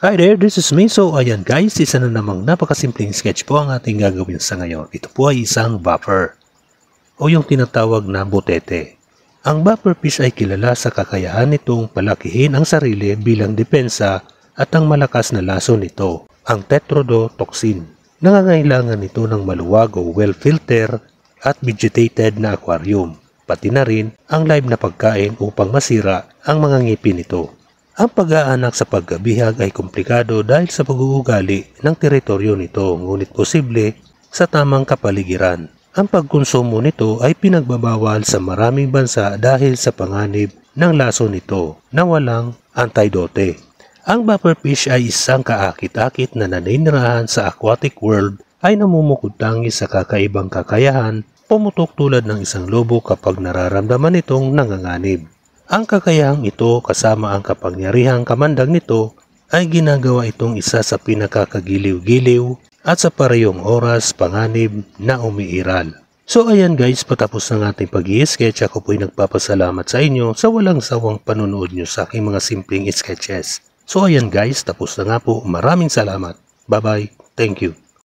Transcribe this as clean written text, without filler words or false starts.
Hi there, this is me. So ayan guys, isa na namang napakasimpleng sketch po ang ating gagawin sa ngayon. Ito po ay isang buffer o yung tinatawag na botete. Ang buffer fish ay kilala sa kakayahan nitong palakihin ang sarili bilang depensa at ang malakas na laso nito, ang tetrodotoxin. Nangangailangan nito ng maluwag o well-filter at vegetated na aquarium, pati na rin ang live na pagkain upang masira ang mga ngipin nito. Ang pag-aanak sa pagkabihag ay komplikado dahil sa pag-uugali ng teritoryo nito, ngunit posible sa tamang kapaligiran. Ang pagkonsumo nito ay pinagbabawal sa maraming bansa dahil sa panganib ng laso nito na walang antidote. Ang buffer fish ay isang kaakit-akit na naninirahan sa aquatic world ay namumukod tangis sa kakaibang kakayahan, pumutok tulad ng isang lobo kapag nararamdaman itong nanganganib. Ang kakayahang ito kasama ang kapangyarihang kamandag nito ay ginagawa itong isa sa pinakakagiliw-giliw at sa parehong oras panganib na umiiral. So ayan guys, patapos ng ating pag-i-sketch, ako po'y nagpapasalamat sa inyo sa walang sawang panunood nyo sa aking mga simpleng sketches. So ayan guys, tapos na nga po. Maraming salamat. Bye bye. Thank you.